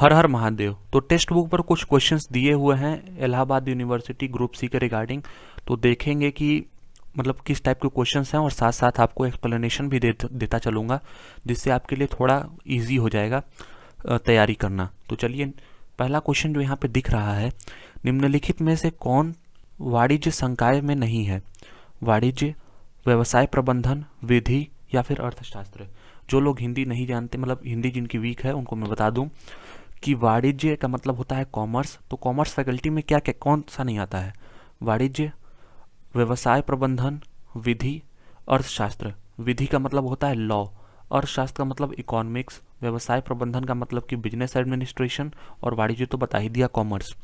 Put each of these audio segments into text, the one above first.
हर हर महादेव। तो text book पर कुछ क्वेश्चंस दिए हुए हैं इलाहाबाद यूनिवर्सिटी ग्रुप सी के रिगार्डिंग, तो देखेंगे कि मतलब किस टाइप के क्वेश्चंस हैं, और साथ साथ आपको एक्सप्लेनेशन भी देता चलूँगा, जिससे आपके लिए थोड़ा इजी हो जाएगा तैयारी करना। तो चलिए, पहला क्वेश्चन जो यहाँ पे दिख रहा है, निम्नलिखित में से कौन वाणिज्य संकाय में नहीं है? वाणिज्य, व्यवसाय प्रबंधन, विधि या फिर अर्थशास्त्र। जो लोग हिंदी नहीं जानते, मतलब हिंदी जिनकी वीक है, उनको मैं बता दूं कि वाणिज्य का मतलब होता है कॉमर्स। तो कॉमर्स फैकल्टी में क्या क्या कौन सा नहीं आता है? वाणिज्य, व्यवसाय प्रबंधन, विधि, अर्थशास्त्र। विधि का मतलब होता है लॉ, अर्थशास्त्र का मतलब इकोनॉमिक्स, व्यवसाय प्रबंधन का मतलब कि बिजनेस एडमिनिस्ट्रेशन, और वाणिज्य तो बता ही दिया कॉमर्स।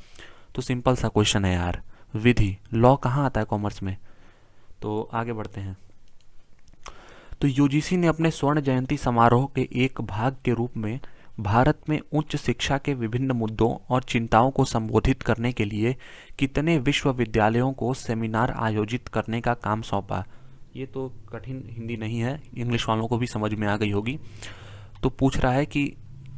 तो सिंपल सा क्वेश्चन है यार, विधि। लॉ कहाँ आता है कॉमर्स में? तो आगे बढ़ते हैं। तो यूजीसी ने अपने स्वर्ण जयंती समारोह के एक भाग के रूप में भारत में उच्च शिक्षा के विभिन्न मुद्दों और चिंताओं को संबोधित करने के लिए कितने विश्वविद्यालयों को सेमिनार आयोजित करने का काम सौंपा? ये तो कठिन हिंदी नहीं है, इंग्लिश वालों को भी समझ में आ गई होगी। तो पूछ रहा है कि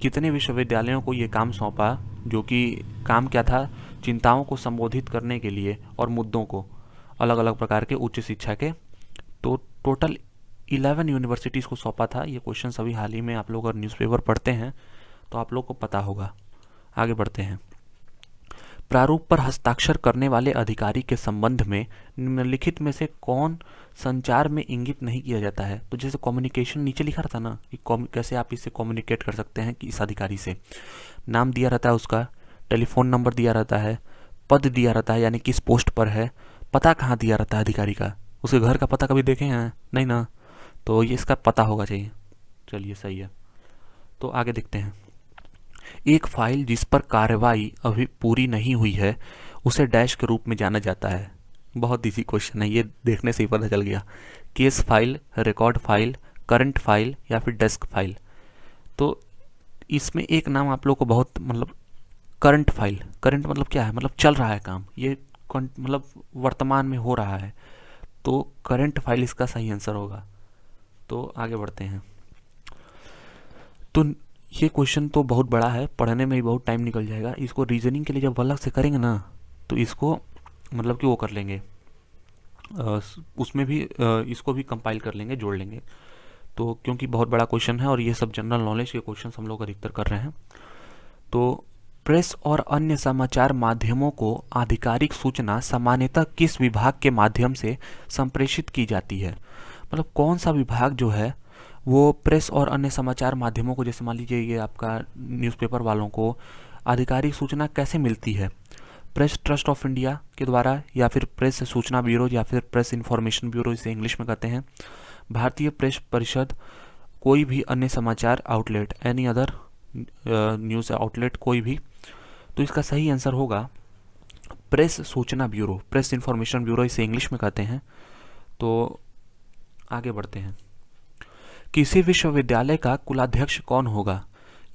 कितने विश्वविद्यालयों को ये काम सौंपा, जो कि काम क्या था? चिंताओं को संबोधित करने के लिए और मुद्दों को, अलग अलग प्रकार के उच्च शिक्षा के। तो टोटल 11 यूनिवर्सिटीज़ को सौंपा था। ये क्वेश्चन अभी हाल ही में आप लोग अगर न्यूज़पेपर पढ़ते हैं तो आप लोग को पता होगा। आगे बढ़ते हैं। प्रारूप पर हस्ताक्षर करने वाले अधिकारी के संबंध में निम्नलिखित में से कौन संचार में इंगित नहीं किया जाता है? तो जैसे कम्युनिकेशन नीचे लिखा रहता ना कि कैसे आप इससे कम्युनिकेट कर सकते हैं कि इस अधिकारी से, नाम दिया रहता है उसका, टेलीफोन नंबर दिया रहता है, पद दिया रहता है यानी किस पोस्ट पर है, पता कहाँ दिया रहता है अधिकारी का, उसके घर का पता कभी देखे हैं? नहीं ना, तो ये इसका पता होगा चाहिए। चलिए सही है। तो आगे देखते हैं। एक फाइल जिस पर कार्रवाई अभी पूरी नहीं हुई है उसे डैश के रूप में जाना जाता है। बहुत इजी क्वेश्चन है, ये देखने से ही पता चल गया। Case file, record file, current file या फिर डेस्क फाइल। तो इसमें एक नाम आप लोग को बहुत मतलब, करंट फाइल। करंट मतलब क्या है? मतलब चल रहा है काम, ये मतलब वर्तमान में हो रहा है। तो करंट फाइल इसका सही आंसर होगा। तो आगे बढ़ते हैं। तो ये क्वेश्चन तो बहुत बड़ा है, पढ़ने में भी बहुत टाइम निकल जाएगा। इसको रीजनिंग के लिए जब अलग से करेंगे ना, तो इसको मतलब कि वो कर लेंगे, उसमें भी इसको भी कंपाइल कर लेंगे, जोड़ लेंगे। तो क्योंकि बहुत बड़ा क्वेश्चन है और ये सब जनरल नॉलेज के क्वेश्चन हम लोग अधिकतर कर रहे हैं। तो प्रेस और अन्य समाचार माध्यमों को आधिकारिक सूचना सामान्यतः किस विभाग के माध्यम से संप्रेषित की जाती है? मतलब कौन सा विभाग जो है वो प्रेस और अन्य समाचार माध्यमों को, जैसे मान लीजिए ये आपका न्यूज़पेपर वालों को आधिकारिक सूचना कैसे मिलती है? प्रेस ट्रस्ट ऑफ इंडिया के द्वारा, या फिर प्रेस सूचना ब्यूरो, या फिर प्रेस इंफॉर्मेशन ब्यूरो इसे इंग्लिश में कहते हैं, भारतीय प्रेस परिषद, कोई भी अन्य समाचार outlet, any other news outlet, कोई भी। तो इसका सही आंसर होगा प्रेस सूचना ब्यूरो, प्रेस इंफॉर्मेशन ब्यूरो इसे इंग्लिश में कहते हैं। तो आगे बढ़ते हैं। किसी विश्वविद्यालय का कुलाध्यक्ष कौन होगा?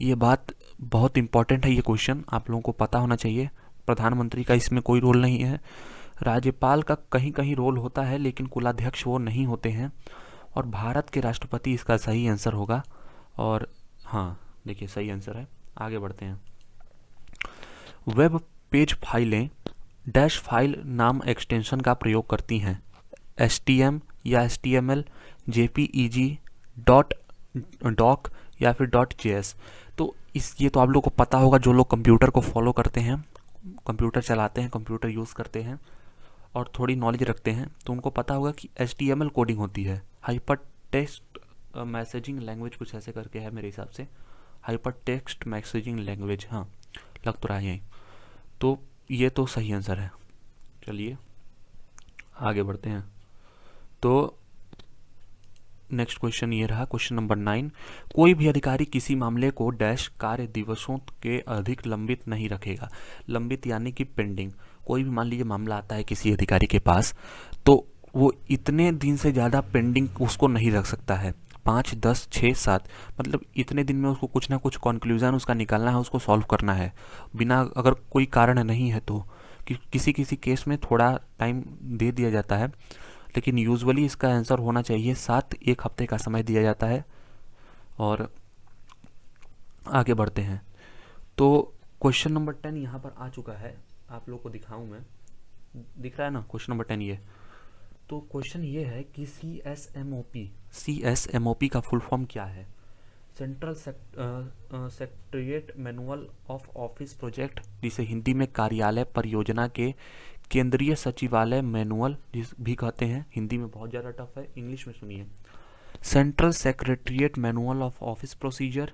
ये बात बहुत इंपॉर्टेंट है, ये क्वेश्चन आप लोगों को पता होना चाहिए। प्रधानमंत्री का इसमें कोई रोल नहीं है, राज्यपाल का कहीं कहीं रोल होता है, लेकिन कुलाध्यक्ष वो नहीं होते हैं, और भारत के राष्ट्रपति इसका सही आंसर होगा। और हाँ देखिए सही आंसर है। आगे बढ़ते हैं। वेब पेज फाइलें डैश फाइल नाम एक्सटेंशन का प्रयोग करती हैं, HTML या HTML, JPEG, डॉक या फिर .js। तो ये तो आप लोग को पता होगा, जो लोग कंप्यूटर को फॉलो करते हैं, कंप्यूटर चलाते हैं, कंप्यूटर यूज़ करते हैं और थोड़ी नॉलेज रखते हैं, तो उनको पता होगा कि HTML कोडिंग होती है, हाइपर टेक्स्ट मैसेजिंग लैंग्वेज, कुछ ऐसे करके है मेरे हिसाब से, हाइपर टेक्स्ट मैसेजिंग लैंग्वेज। हाँ लग तो रहा है यही। तो ये तो सही आंसर है। चलिए आगे बढ़ते हैं। तो नेक्स्ट क्वेश्चन ये रहा, क्वेश्चन नंबर 9। कोई भी अधिकारी किसी मामले को डैश कार्य दिवसों के अधिक लंबित नहीं रखेगा। लंबित यानी कि पेंडिंग। कोई भी मान लीजिए मामला आता है किसी अधिकारी के पास, तो वो इतने दिन से ज़्यादा पेंडिंग उसको नहीं रख सकता है। 5, 10, 6, 7, मतलब इतने दिन में उसको कुछ ना कुछ कंक्लूजन उसका निकालना है, उसको सॉल्व करना है, बिना अगर कोई कारण नहीं है तो। किसी किसी केस में थोड़ा टाइम दे दिया जाता है, लेकिन यूजुअली इसका आंसर होना चाहिए 7, 1 हफ्ते का समय दिया जाता है। और आगे बढ़ते हैं। तो क्वेश्चन नंबर 10 यहाँ पर आ चुका है, आप लोग को दिखाऊं मैं, दिख रहा है ना क्वेश्चन नंबर 10 ये। तो क्वेश्चन ये है कि CSMOP का फुल फॉर्म क्या है? Central secretariat manual of office project, जिसे हिंदी में कार्यालय परियोजना के केंद्रीय सचिवालय मैनुअल जिस भी कहते हैं, हिंदी में बहुत ज़्यादा टफ है, इंग्लिश में सुनिए। Central secretariat manual of office procedure,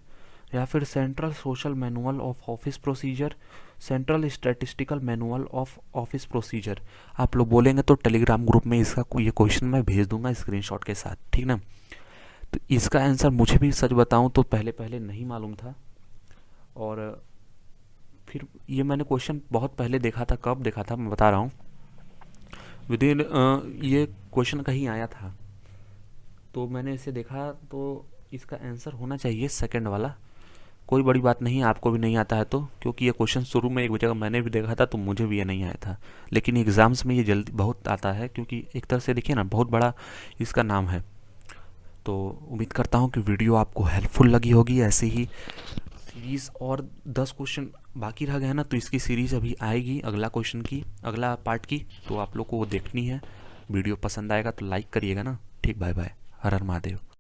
या फिर central social manual of office procedure, central statistical manual of office procedure. आप लोग बोलेंगे तो टेलीग्राम ग्रुप में इसका ये क्वेश्चन मैं भेज दूंगा स्क्रीनशॉट के साथ, ठीक ना। तो इसका आंसर मुझे भी सच बताऊं तो पहले पहले नहीं मालूम था, और फिर ये मैंने क्वेश्चन बहुत पहले देखा था। कब देखा था मैं बता रहा हूँ, विदिन ये क्वेश्चन कहीं आया था तो मैंने इसे देखा, तो इसका आंसर होना चाहिए सेकंड वाला। कोई बड़ी बात नहीं, आपको भी नहीं आता है तो, क्योंकि ये क्वेश्चन शुरू में एक जगह मैंने भी देखा था तो मुझे भी ये नहीं आया था, लेकिन एग्ज़ाम्स में ये जल्दी बहुत आता है, क्योंकि एक तरह से देखिए ना बहुत बड़ा इसका नाम है। तो उम्मीद करता हूँ कि वीडियो आपको हेल्पफुल लगी होगी। ऐसे ही सीरीज़ और 10 क्वेश्चन बाकी रह गए हैं ना, तो इसकी सीरीज़ अभी आएगी अगला क्वेश्चन की, अगला पार्ट की, तो आप लोग को वो देखनी है। वीडियो पसंद आएगा तो लाइक करिएगा ना। ठीक, बाय बाय, हर हर महादेव।